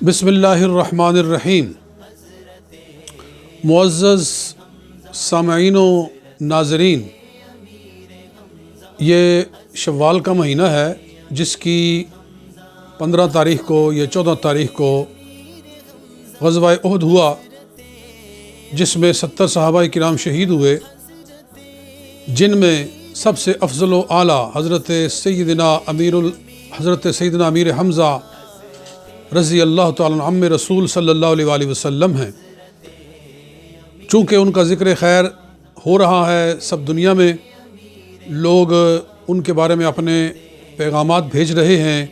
بسم اللہ الرحمن الرحیم۔ معزز سامعین و ناظرین، یہ شوال کا مہینہ ہے جس کی 15 تاریخ کو یا 14 تاریخ کو غزوہ احد ہوا، جس میں 70 صحابہ کرام شہید ہوئے، جن میں سب سے افضل و اعلیٰ حضرت سیدنا امیر حمزہ رضی اللہ تعالیٰ عنہ عم رسول صلی اللہ علیہ وآلہ وسلم ہیں۔ چونکہ ان کا ذکر خیر ہو رہا ہے، سب دنیا میں لوگ ان کے بارے میں اپنے پیغامات بھیج رہے ہیں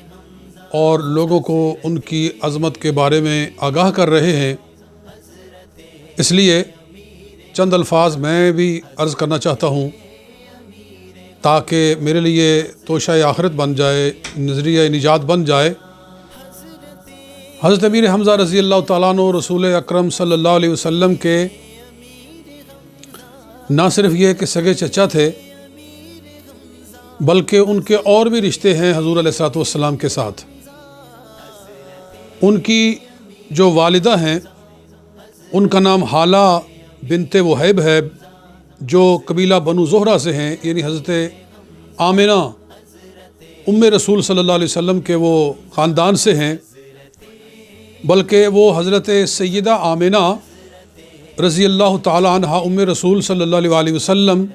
اور لوگوں کو ان کی عظمت کے بارے میں آگاہ کر رہے ہیں، اس لیے چند الفاظ میں بھی عرض کرنا چاہتا ہوں تاکہ میرے لیے توشہ آخرت بن جائے، نظریہ نجات بن جائے۔ حضرت امیر حمزہ رضی اللہ تعالیٰ عنہ رسول اکرم صلی اللہ علیہ وسلم کے نہ صرف یہ کہ سگے چچا تھے، بلکہ ان کے اور بھی رشتے ہیں حضور علیہ الصلوۃ والسلام کے ساتھ۔ ان کی جو والدہ ہیں ان کا نام حالہ بنت وہیب ہے، جو قبیلہ بنو زہرہ سے ہیں، یعنی حضرت آمنہ ام رسول صلی اللہ علیہ وسلم کے وہ خاندان سے ہیں، بلکہ وہ حضرت سیدہ آمنہ رضی اللہ تعالی عنہ ام رسول صلی اللہ علیہ وآلہ وسلم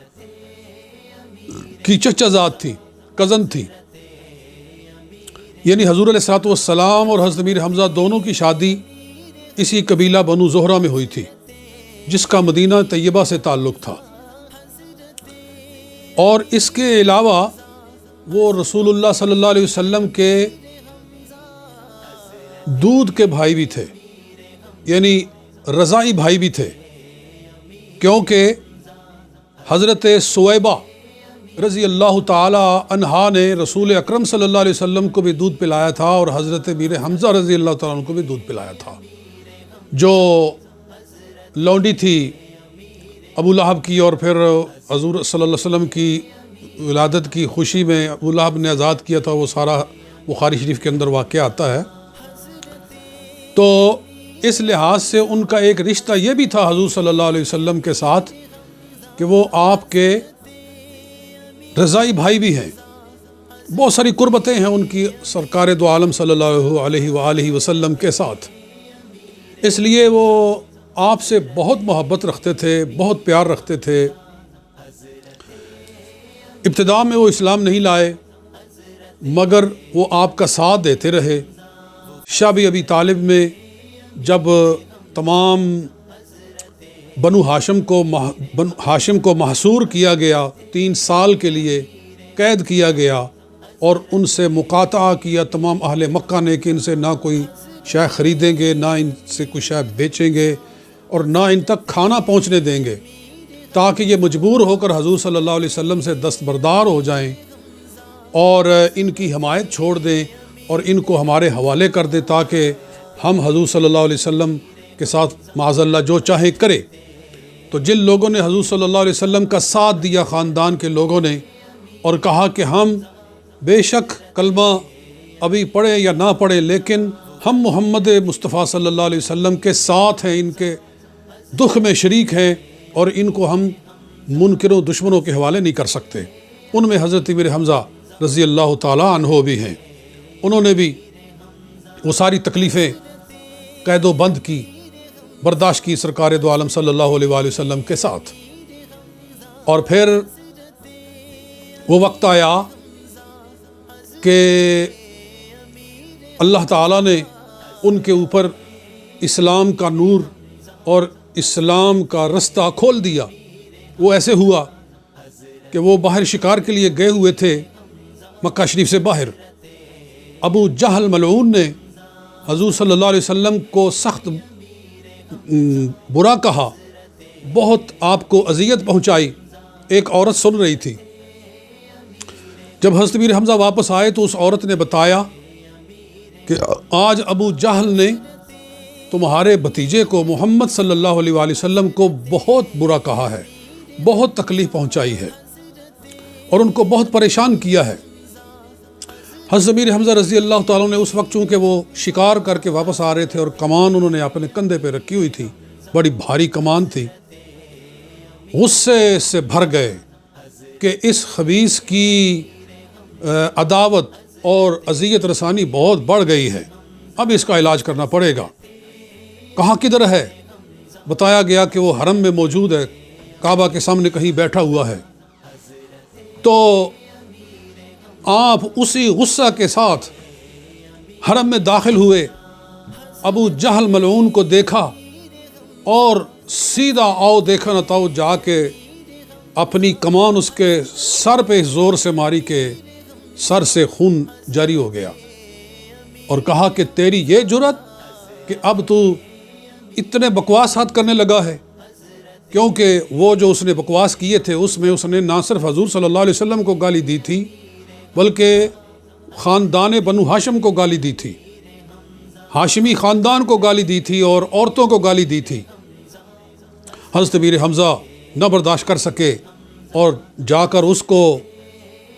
کی چچا زاد تھی، کزن تھی، یعنی حضور علیہ الصلوۃ والسلام اور حضرت امیر حمزہ دونوں کی شادی اسی قبیلہ بنو زہرہ میں ہوئی تھی، جس کا مدینہ طیبہ سے تعلق تھا۔ اور اس کے علاوہ وہ رسول اللہ صلی اللہ علیہ وسلم کے دودھ کے بھائی بھی تھے، یعنی رضاعی بھائی بھی تھے، کیونکہ حضرت سویبہ رضی اللہ تعالی عنہا نے رسول اکرم صلی اللہ علیہ وسلم کو بھی دودھ پلایا تھا اور حضرت امیر حمزہ رضی اللہ تعالیٰ عنہ کو بھی دودھ پلایا تھا۔ جو لونڈی تھی ابو لہب کی، اور پھر حضور صلی اللہ علیہ وسلم کی ولادت کی خوشی میں ابو لہب نے آزاد کیا تھا، وہ سارا بخاری شریف کے اندر واقعہ آتا ہے۔ تو اس لحاظ سے ان کا ایک رشتہ یہ بھی تھا حضور صلی اللہ علیہ وسلم کے ساتھ کہ وہ آپ کے رضاعی بھائی بھی ہیں۔ بہت ساری قربتیں ہیں ان کی سرکار دو عالم صلی اللہ علیہ وآلہ وسلم کے ساتھ، اس لیے وہ آپ سے بہت محبت رکھتے تھے، بہت پیار رکھتے تھے۔ ابتدا میں وہ اسلام نہیں لائے، مگر وہ آپ کا ساتھ دیتے رہے۔ شعب ابی طالب میں جب تمام بنو ہاشم کو محصور کیا گیا، 3 سال کے لیے قید کیا گیا اور ان سے مقاطعہ کیا تمام اہل مکہ نے کہ ان سے نہ کوئی شے خریدیں گے، نہ ان سے کوئی شے بیچیں گے، اور نہ ان تک کھانا پہنچنے دیں گے، تاکہ یہ مجبور ہو کر حضور صلی اللہ علیہ وسلم سے دستبردار ہو جائیں اور ان کی حمایت چھوڑ دیں اور ان کو ہمارے حوالے کر دیں، تاکہ ہم حضور صلی اللہ علیہ وسلم کے ساتھ معاذ اللہ جو چاہیں کرے۔ تو جن لوگوں نے حضور صلی اللہ علیہ وسلم کا ساتھ دیا، خاندان کے لوگوں نے، اور کہا کہ ہم بے شک کلمہ ابھی پڑھے یا نہ پڑھے، لیکن ہم محمد مصطفیٰ صلی اللہ علیہ وسلم کے ساتھ ہیں، ان کے دکھ میں شریک ہیں، اور ان کو ہم منکروں دشمنوں کے حوالے نہیں کر سکتے۔ ان میں حضرت امیر حمزہ رضی اللہ تعالیٰ عنہ بھی ہیں۔ انہوں نے بھی وہ ساری تکلیفیں قید و بند کی، برداشت کی سرکار دو عالم صلی اللہ علیہ وآلہ وسلم کے ساتھ۔ اور پھر وہ وقت آیا کہ اللہ تعالیٰ نے ان کے اوپر اسلام کا نور اور اسلام کا رستہ کھول دیا۔ وہ ایسے ہوا کہ وہ باہر شکار کے لیے گئے ہوئے تھے مکہ شریف سے باہر۔ ابو جہل ملعون نے حضور صلی اللہ علیہ وسلم کو سخت برا کہا، بہت آپ کو اذیت پہنچائی۔ ایک عورت سن رہی تھی۔ جب حضرت امیر حمزہ واپس آئے تو اس عورت نے بتایا کہ آج ابو جہل نے تمہارے بھتیجے کو محمد صلی اللہ علیہ وآلہ وسلم کو بہت برا کہا ہے، بہت تکلیف پہنچائی ہے اور ان کو بہت پریشان کیا ہے۔ حضرت امیر حمزہ رضی اللہ تعالیٰ نے اس وقت چونکہ وہ شکار کر کے واپس آ رہے تھے اور کمان انہوں نے اپنے کندھے پہ رکھی ہوئی تھی، بڑی بھاری کمان تھی، غصے سے بھر گئے کہ اس خبیث کی عداوت اور اذیت رسانی بہت بڑھ گئی ہے، اب اس کا علاج کرنا پڑے گا۔ کہاں کدھر ہے؟ بتایا گیا کہ وہ حرم میں موجود ہے، کعبہ کے سامنے کہیں بیٹھا ہوا ہے۔ تو آپ اسی غصہ کے ساتھ حرم میں داخل ہوئے، ابو جہل ملعون کو دیکھا اور سیدھا آؤ دیکھا نہ تاؤ جا کے اپنی کمان اس کے سر پہ زور سے ماری کہ سر سے خون جاری ہو گیا، اور کہا کہ تیری یہ جرت کہ اب تو اتنے بکواسات کرنے لگا ہے، کیونکہ وہ جو اس نے بکواس کیے تھے اس میں اس نے نہ صرف حضور صلی اللہ علیہ وسلم کو گالی دی تھی بلکہ خاندان بنو ہاشم کو گالی دی تھی، ہاشمی خاندان کو گالی دی تھی اور عورتوں کو گالی دی تھی۔ حضرت امیر حمزہ نہ برداشت کر سکے اور جا کر اس کو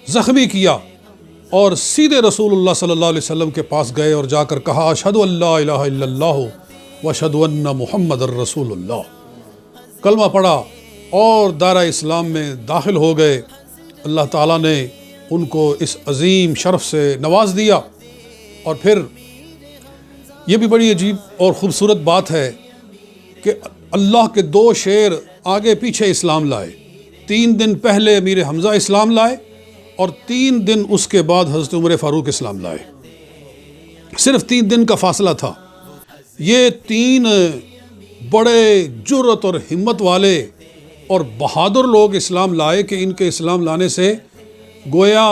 زخمی کیا اور سیدھے رسول اللہ صلی اللہ علیہ وسلم کے پاس گئے اور جا کر کہا اشہد ان لا الہ الا اللہ واشہد ان محمد الرسول اللہ، کلمہ پڑھا اور دائرہ اسلام میں داخل ہو گئے۔ اللہ تعالیٰ نے ان کو اس عظیم شرف سے نواز دیا۔ اور پھر یہ بھی بڑی عجیب اور خوبصورت بات ہے کہ اللہ کے دو شیر آگے پیچھے اسلام لائے، 3 دن پہلے امیر حمزہ اسلام لائے اور 3 دن اس کے بعد حضرت عمر فاروق اسلام لائے، صرف 3 دن کا فاصلہ تھا۔ یہ 3 بڑے جرأت اور ہمت والے اور بہادر لوگ اسلام لائے کہ ان کے اسلام لانے سے گویا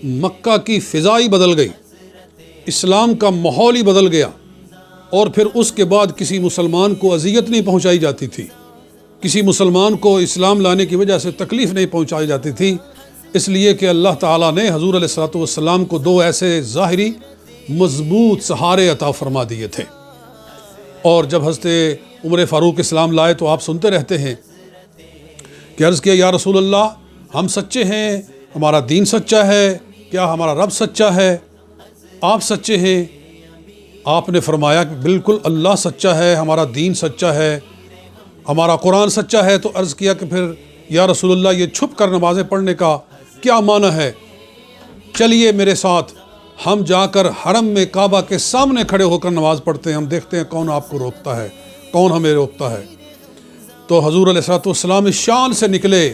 مکہ کی فضا ہی بدل گئی، اسلام کا ماحول ہی بدل گیا، اور پھر اس کے بعد کسی مسلمان کو اذیت نہیں پہنچائی جاتی تھی، کسی مسلمان کو اسلام لانے کی وجہ سے تکلیف نہیں پہنچائی جاتی تھی، اس لیے کہ اللہ تعالیٰ نے حضور علیہ الصلوۃ والسلام کو 2 ایسے ظاہری مضبوط سہارے عطا فرما دیے تھے۔ اور جب حضرت عمر فاروق اسلام لائے تو آپ سنتے رہتے ہیں کہ عرض کیا یا رسول اللہ ہم سچے ہیں، ہمارا دین سچا ہے، کیا ہمارا رب سچا ہے، آپ سچے ہیں؟ آپ نے فرمایا کہ بالکل اللہ سچا ہے، ہمارا دین سچا ہے، ہمارا قرآن سچا ہے۔ تو عرض کیا کہ پھر یا رسول اللہ یہ چھپ کر نمازیں پڑھنے کا کیا معنی ہے؟ چلیے میرے ساتھ، ہم جا کر حرم میں کعبہ کے سامنے کھڑے ہو کر نماز پڑھتے ہیں، ہم دیکھتے ہیں کون آپ کو روکتا ہے، کون ہمیں روکتا ہے۔ تو حضور علیہ الصلوۃ والسلام اس شان سے نکلے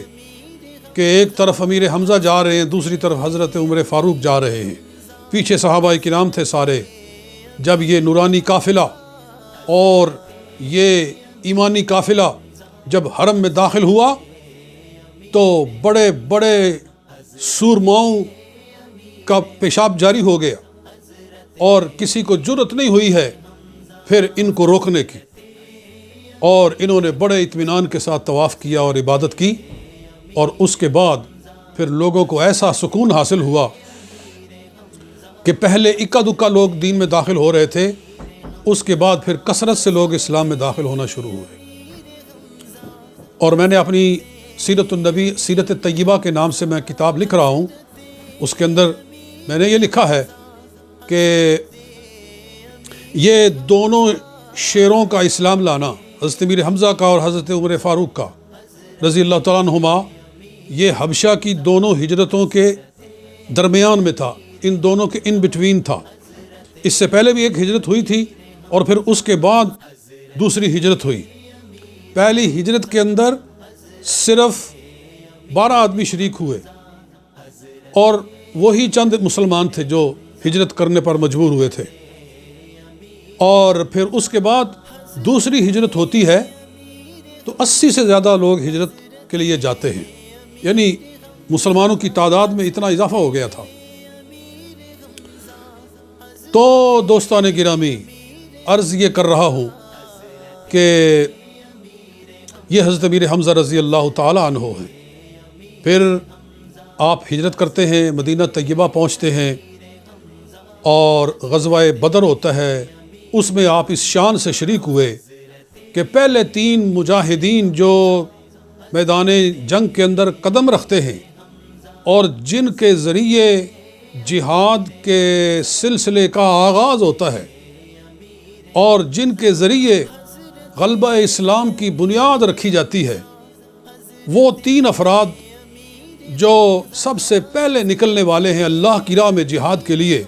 کہ ایک طرف امیر حمزہ جا رہے ہیں، دوسری طرف حضرت عمر فاروق جا رہے ہیں، پیچھے صحابہ کرام تھے سارے۔ جب یہ نورانی قافلہ اور یہ ایمانی قافلہ جب حرم میں داخل ہوا تو بڑے بڑے سورماؤں کا پیشاب جاری ہو گیا اور کسی کو جرأت نہیں ہوئی ہے پھر ان کو روکنے کی، اور انہوں نے بڑے اطمینان کے ساتھ طواف کیا اور عبادت کی، اور اس کے بعد پھر لوگوں کو ایسا سکون حاصل ہوا کہ پہلے اکا دکا لوگ دین میں داخل ہو رہے تھے، اس کے بعد پھر کثرت سے لوگ اسلام میں داخل ہونا شروع ہوئے۔ اور میں نے اپنی سیرت النبی سیرت طیبہ کے نام سے میں کتاب لکھ رہا ہوں، اس کے اندر میں نے یہ لکھا ہے کہ یہ دونوں شیروں کا اسلام لانا، حضرت امیر حمزہ کا اور حضرت عمر فاروق کا رضی اللہ تعالیٰ عنہما، یہ حبشہ کی دونوں ہجرتوں کے درمیان میں تھا، ان دونوں کے ان بٹوین تھا۔ اس سے پہلے بھی ایک ہجرت ہوئی تھی اور پھر اس کے بعد دوسری ہجرت ہوئی۔ پہلی ہجرت کے اندر صرف 12 آدمی شریک ہوئے اور وہی چند مسلمان تھے جو ہجرت کرنے پر مجبور ہوئے تھے، اور پھر اس کے بعد دوسری ہجرت ہوتی ہے تو 80 سے زیادہ لوگ ہجرت کے لیے جاتے ہیں، یعنی مسلمانوں کی تعداد میں اتنا اضافہ ہو گیا تھا۔ تو دوستان گرامی، عرض یہ کر رہا ہوں کہ یہ حضرت امیر حمزہ رضی اللہ تعالی عنہ ہیں۔ پھر آپ ہجرت کرتے ہیں، مدینہ طیبہ پہنچتے ہیں اور غزوہ بدر ہوتا ہے، اس میں آپ اس شان سے شریک ہوئے کہ پہلے 3 مجاہدین جو میدان جنگ کے اندر قدم رکھتے ہیں اور جن کے ذریعے جہاد کے سلسلے کا آغاز ہوتا ہے اور جن کے ذریعے غلبہ اسلام کی بنیاد رکھی جاتی ہے، وہ 3 افراد جو سب سے پہلے نکلنے والے ہیں اللہ کی راہ میں جہاد کے لیے،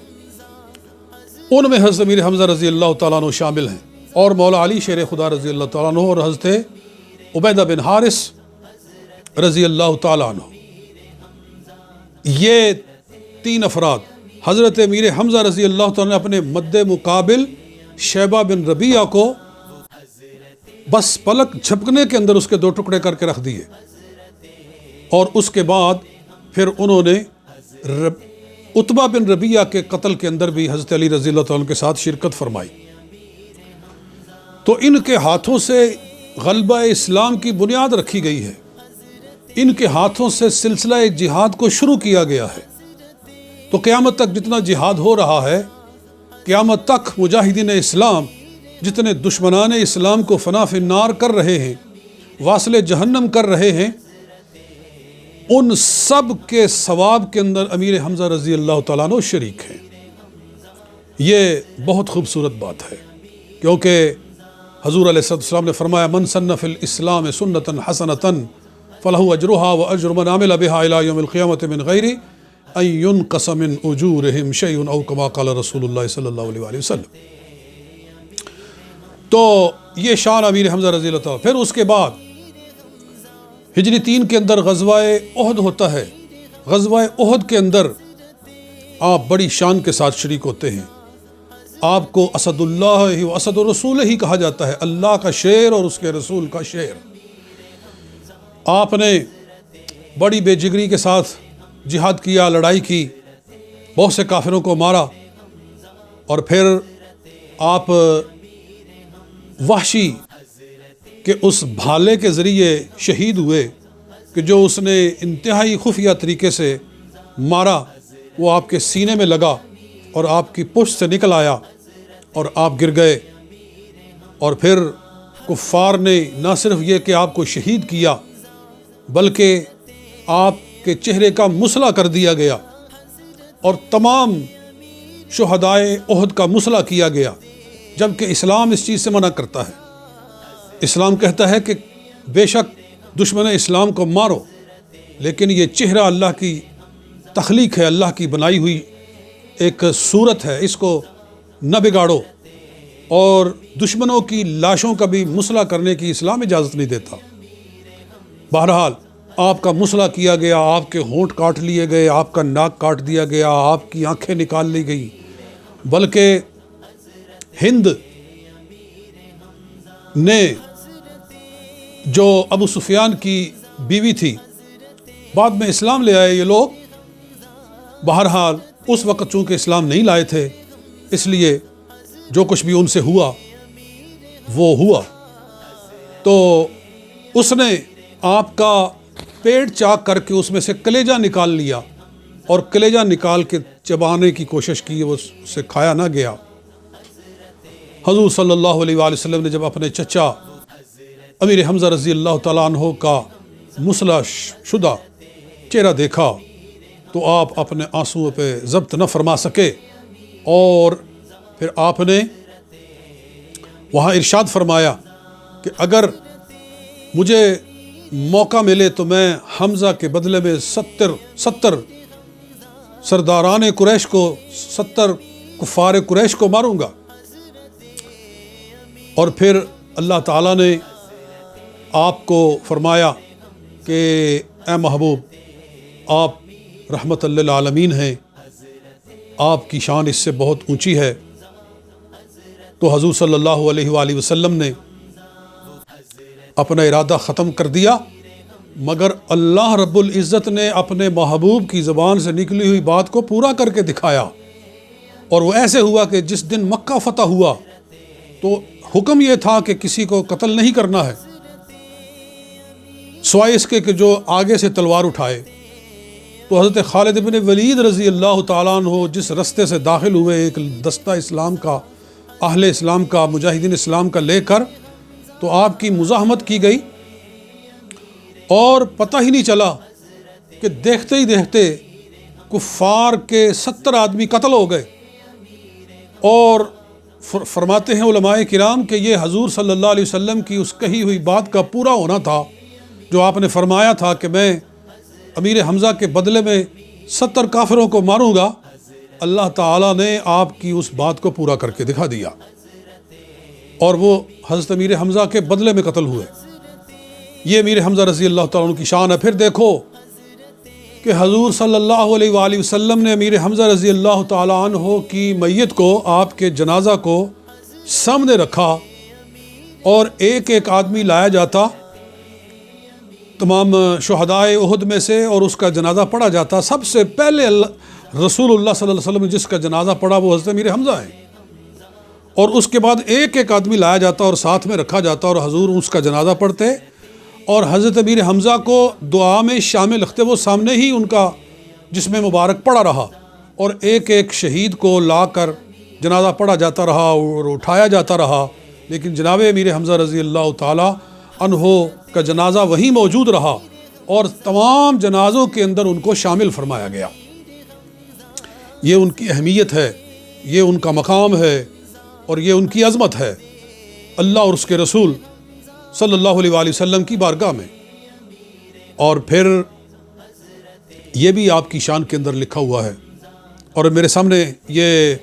ان میں حضرت امیر حمزہ رضی اللہ تعالیٰ عنہ شامل ہیں، اور مولا علی شیر خدا رضی اللہ تعالیٰ عنہ، اور حضرت عبیدہ بن حارث رضی اللہ تعالیٰ عنہ۔ یہ 3 افراد حضرت امیر حمزہ رضی اللہ تعالیٰ نے اپنے مد مقابل شیبہ بن ربیعہ کو بس پلک جھپکنے کے اندر اس کے 2 ٹکڑے کر کے رکھ دیے، اور اس کے بعد پھر انہوں نے عتبہ بن ربیعہ کے قتل کے اندر بھی حضرت علی رضی اللہ تعالیٰ کے ساتھ شرکت فرمائی۔ تو ان کے ہاتھوں سے غلبہ اسلام کی بنیاد رکھی گئی ہے، ان کے ہاتھوں سے سلسلہ جہاد کو شروع کیا گیا ہے۔ تو قیامت تک جتنا جہاد ہو رہا ہے، قیامت تک مجاہدین اسلام جتنے دشمنان اسلام کو فنا فی النار کر رہے ہیں، واصل جہنم کر رہے ہیں، ان سب کے ثواب کے اندر امیر حمزہ رضی اللہ تعالیٰ عنہ شریک ہیں۔ یہ بہت خوبصورت بات ہے، کیونکہ حضور علیہ السلام نے فرمایا من سن فی الاسلام سنتا حسنتا فلہ اجرہا واجر من عمل بہا الی یوم القیامۃ من غیر ان ینقص من اجورہم شیء او کما قال رسول اللہ صلی اللہ علیہ وآلہ وسلم۔ تو یہ شان امیر حمزہ رضی اللہ تعالیٰ۔ پھر اس کے بعد ہجری 3 کے اندر غزوہ احد ہوتا ہے۔ غزوہ احد کے اندر آپ بڑی شان کے ساتھ شریک ہوتے ہیں۔ آپ کو اسد اللہ و اسد الرسول ہی کہا جاتا ہے، اللہ کا شیر اور اس کے رسول کا شیر۔ آپ نے بڑی بے جگری کے ساتھ جہاد کیا، لڑائی کی، بہت سے کافروں کو مارا، اور پھر آپ وحشی کہ اس بھالے کے ذریعے شہید ہوئے کہ جو اس نے انتہائی خفیہ طریقے سے مارا، وہ آپ کے سینے میں لگا اور آپ کی پشت سے نکل آیا اور آپ گر گئے۔ اور پھر کفار نے نہ صرف یہ کہ آپ کو شہید کیا، بلکہ آپ کے چہرے کا مسلح کر دیا گیا، اور تمام شہدائے احد کا مسلح کیا گیا، جبکہ اسلام اس چیز سے منع کرتا ہے۔ اسلام کہتا ہے کہ بے شک دشمن اسلام کو مارو، لیکن یہ چہرہ اللہ کی تخلیق ہے، اللہ کی بنائی ہوئی ایک صورت ہے، اس کو نہ بگاڑو، اور دشمنوں کی لاشوں کا بھی مسلح کرنے کی اسلام اجازت نہیں دیتا۔ بہرحال آپ کا مسلح کیا گیا، آپ کے ہونٹ کاٹ لیے گئے، آپ کا ناک کاٹ دیا گیا، آپ کی آنکھیں نکال لی گئی، بلکہ ہند نے جو ابو سفیان کی بیوی تھی، بعد میں اسلام لے آئے یہ لوگ۔ بہرحال اس وقت چونکہ اسلام نہیں لائے تھے، اس لیے جو کچھ بھی ان سے ہوا وہ ہوا۔ تو اس نے آپ کا پیٹ چاک کر کے اس میں سے کلیجہ نکال لیا، اور کلیجہ نکال کے چبانے کی کوشش کی، وہ اسے کھایا نہ گیا۔ حضور صلی اللہ علیہ وآلہ وسلم نے جب اپنے چچا امیر حمزہ رضی اللہ تعالیٰ عنہ کا مسلح شدہ چہرہ دیکھا تو آپ اپنے آنسوؤں پہ ضبط نہ فرما سکے، اور پھر آپ نے وہاں ارشاد فرمایا کہ اگر مجھے موقع ملے تو میں حمزہ کے بدلے میں 70 سرداران قریش کو، 70 کفار قریش کو ماروں گا۔ اور پھر اللہ تعالیٰ نے آپ کو فرمایا کہ اے محبوب، آپ رحمت للعالمین ہیں، آپ کی شان اس سے بہت اونچی ہے۔ تو حضور صلی اللہ علیہ وآلہ وسلم نے اپنا ارادہ ختم کر دیا، مگر اللہ رب العزت نے اپنے محبوب کی زبان سے نکلی ہوئی بات کو پورا کر کے دکھایا، اور وہ ایسے ہوا کہ جس دن مکہ فتح ہوا تو حکم یہ تھا کہ کسی کو قتل نہیں کرنا ہے سوائے اس کے کہ جو آگے سے تلوار اٹھائے۔ تو حضرت خالد بن ولید رضی اللہ تعالیٰ عنہ جس رستے سے داخل ہوئے، ایک دستہ اسلام کا، اہل اسلام کا، مجاہدین اسلام کا لے کر، تو آپ کی مزاحمت کی گئی، اور پتہ ہی نہیں چلا کہ دیکھتے ہی دیکھتے کفار کے 70 آدمی قتل ہو گئے، اور فرماتے ہیں علماء کرام کہ یہ حضور صلی اللہ علیہ وسلم کی اس کہی ہوئی بات کا پورا ہونا تھا جو آپ نے فرمایا تھا کہ میں امیر حمزہ کے بدلے میں 70 کافروں کو ماروں گا۔ اللہ تعالیٰ نے آپ کی اس بات کو پورا کر کے دکھا دیا، اور وہ حضرت امیر حمزہ کے بدلے میں قتل ہوئے۔ یہ امیر حمزہ رضی اللہ تعالیٰ عنہ کی شان ہے۔ پھر دیکھو کہ حضور صلی اللہ علیہ وآلہ وسلم نے امیر حمزہ رضی اللہ تعالیٰ عنہ کی میت کو، آپ کے جنازہ کو سامنے رکھا، اور ایک ایک آدمی لایا جاتا تمام شہدائے احد میں سے، اور اس کا جنازہ پڑھا جاتا۔ سب سے پہلے رسول اللہ صلی اللہ علیہ وسلم جس کا جنازہ پڑھا وہ حضرت امیر حمزہ ہیں، اور اس کے بعد ایک ایک آدمی لایا جاتا اور ساتھ میں رکھا جاتا، اور حضور اس کا جنازہ پڑھتے، اور حضرت امیر حمزہ کو دعا میں شامل رکھتے۔ وہ سامنے ہی ان کا جسم مبارک پڑا رہا، اور ایک ایک شہید کو لا کر جنازہ پڑھا جاتا رہا اور اٹھایا جاتا رہا، لیکن جناب امیر حمزہ رضی اللہ تعالی عنہ کا جنازہ وہیں موجود رہا، اور تمام جنازوں کے اندر ان کو شامل فرمایا گیا۔ یہ ان کی اہمیت ہے، یہ ان کا مقام ہے، اور یہ ان کی عظمت ہے اللہ اور اس کے رسول صلی اللہ علیہ وآلہ وسلم کی بارگاہ میں۔ اور پھر یہ بھی آپ کی شان کے اندر لکھا ہوا ہے، اور میرے سامنے یہ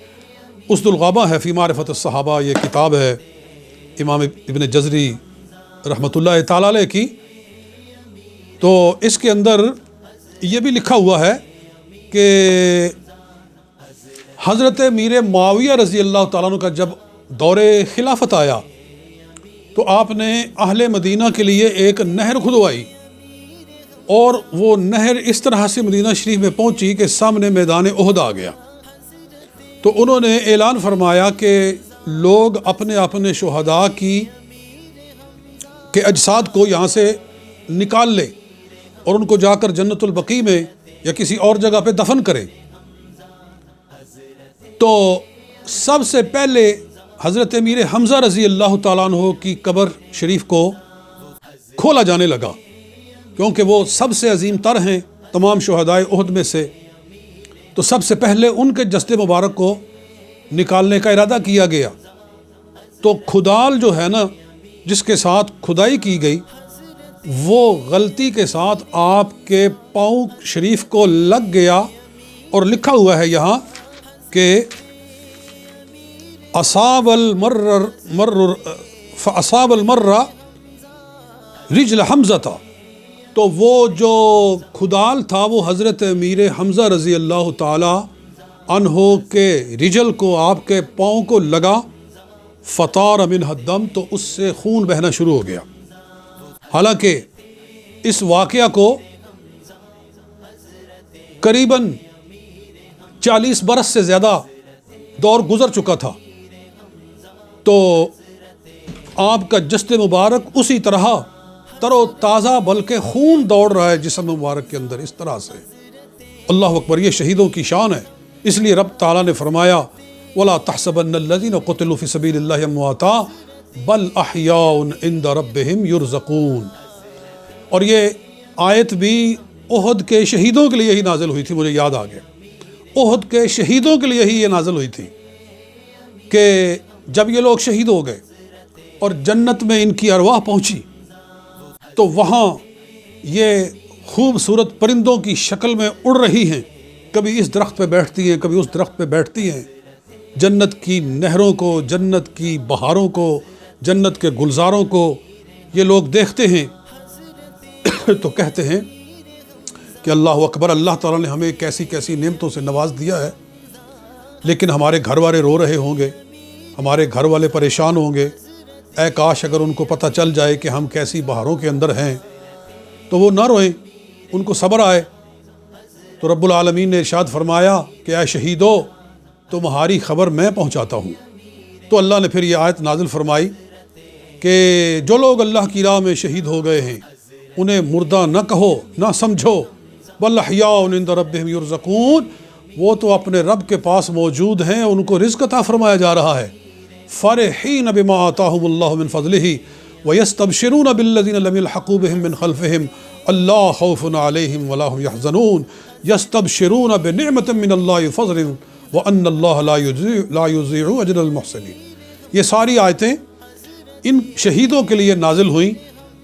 اسد الغابہ ہے فی معرفت الصحابہ، یہ کتاب ہے امام ابن جزری رحمۃ اللہ تعالی علیہ کی۔ تو اس کے اندر یہ بھی لکھا ہوا ہے کہ حضرت میر معاویہ رضی اللہ تعالیٰ عنہ کا جب دور خلافت آیا تو آپ نے اہل مدینہ کے لیے ایک نہر کھدوائی، اور وہ نہر اس طرح سے مدینہ شریف میں پہنچی کہ سامنے میدان احد آ گیا۔ تو انہوں نے اعلان فرمایا کہ لوگ اپنے اپنے شہداء کے اجساد کو یہاں سے نکال لیں اور ان کو جا کر جنت البقیع میں یا کسی اور جگہ پہ دفن کریں۔ تو سب سے پہلے حضرت امیر حمزہ رضی اللہ تعالیٰ عنہ کی قبر شریف کو کھولا جانے لگا، کیونکہ وہ سب سے عظیم تر ہیں تمام شہدائے احد میں سے۔ تو سب سے پہلے ان کے جسد مبارک کو نکالنے کا ارادہ کیا گیا۔ تو کھدال جو ہے نا، جس کے ساتھ کھدائی کی گئی، وہ غلطی کے ساتھ آپ کے پاؤں شریف کو لگ گیا، اور لکھا ہوا ہے یہاں کہ اصاب المر رجل حمزہ تھا۔ تو وہ جو کھدال تھا وہ حضرت امیر حمزہ رضی اللہ تعالی عنہ کے رجل کو، آپ کے پاؤں کو لگا، فطار منہ الدم، تو اس سے خون بہنا شروع ہو گیا۔ حالانکہ اس واقعہ کو قریباً 40 برس سے زیادہ دور گزر چکا تھا، تو آپ کا جسد مبارک اسی طرح تر و تازہ، بلکہ خون دوڑ رہا ہے جسم مبارک کے اندر اس طرح سے۔ اللہ اکبر، یہ شہیدوں کی شان ہے۔ اس لیے رب تعالیٰ نے فرمایا وَلَا تَحْسَبَنَّ الَّذِينَ قُتِلُوا فِي سَبِيلِ اللَّهِ أَمْوَاتًا بَلْ أَحْيَاءٌ عِندَ رَبِّهِمْ يُرْزَقُونَ۔ اور یہ آیت بھی احد کے شہیدوں کے لیے ہی نازل ہوئی تھی، مجھے یاد آ گیا۔ احد کے شہیدوں کے لیے ہی یہ نازل ہوئی تھی کہ جب یہ لوگ شہید ہو گئے اور جنت میں ان کی ارواح پہنچی، تو وہاں یہ خوبصورت پرندوں کی شکل میں اڑ رہی ہیں، کبھی اس درخت پہ بیٹھتی ہیں، کبھی اس درخت پہ بیٹھتی ہیں، جنت کی نہروں کو، جنت کی بہاروں کو، جنت کے گلزاروں کو یہ لوگ دیکھتے ہیں تو کہتے ہیں کہ اللہ اکبر، اللہ تعالیٰ نے ہمیں کیسی کیسی نعمتوں سے نواز دیا ہے، لیکن ہمارے گھر والے رو رہے ہوں گے، ہمارے گھر والے پریشان ہوں گے، اے کاش اگر ان کو پتہ چل جائے کہ ہم کیسی بہاروں کے اندر ہیں تو وہ نہ روئیں، ان کو صبر آئے۔ تو رب العالمین نے ارشاد فرمایا کہ اے شہیدو، تمہاری خبر میں پہنچاتا ہوں۔ تو اللہ نے پھر یہ آیت نازل فرمائی کہ جو لوگ اللہ کی راہ میں شہید ہو گئے ہیں انہیں مردہ نہ کہو، نہ سمجھو، بل احیاء عند ربہم یرزقون، وہ تو اپنے رب کے پاس موجود ہیں، ان کو رزق عطا فرمایا جا رہا ہے۔ فرحین بما آتاہم اللہ من فضلہ ویستبشرون بالذین لم یلحقوا بہم من خلفہم اللہ خوف علیہم ولا هم يحزنون یستبشرون بنعمت من اللہ فضل وان اللہ لا یضیع اجر المحسنین۔ یہ ساری آیتیں ان شہیدوں کے لیے نازل ہوئیں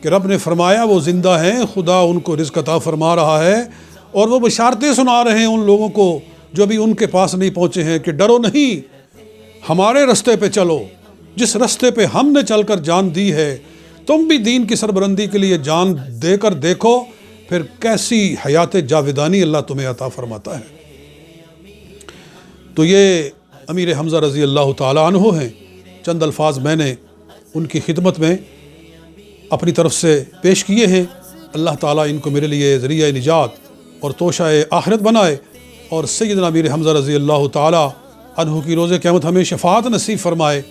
کہ رب نے فرمایا وہ زندہ ہیں، خدا ان کو رزق عطا فرما رہا ہے، اور وہ بشارتیں سنا رہے ہیں ان لوگوں کو جو ابھی ان کے پاس نہیں پہنچے ہیں کہ ڈرو نہیں، ہمارے رستے پہ چلو، جس رستے پہ ہم نے چل کر جان دی ہے تم بھی دین کی سربلندی کے لیے جان دے کر دیکھو، پھر کیسی حیات جاودانی اللہ تمہیں عطا فرماتا ہے۔ تو یہ امیر حمزہ رضی اللہ تعالیٰ عنہ ہیں، چند الفاظ میں نے ان کی خدمت میں اپنی طرف سے پیش کیے ہیں۔ اللہ تعالیٰ ان کو میرے لیے ذریعہ نجات اور توشہ آخرت بنائے، اور سیدنا امیر حمزہ رضی اللہ تعالیٰ عنہ کی روز قیامت ہمیں شفاعت نصیب فرمائے۔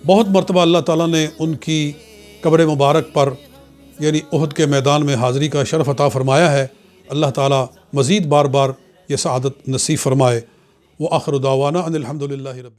بہت مرتبہ اللہ تعالیٰ نے ان کی قبر مبارک پر یعنی احد کے میدان میں حاضری کا شرف عطا فرمایا ہے۔ اللہ تعالیٰ مزید بار بار یہ سعادت نصیب فرمائے۔ وآخر دعوانا ان الحمد للہ رب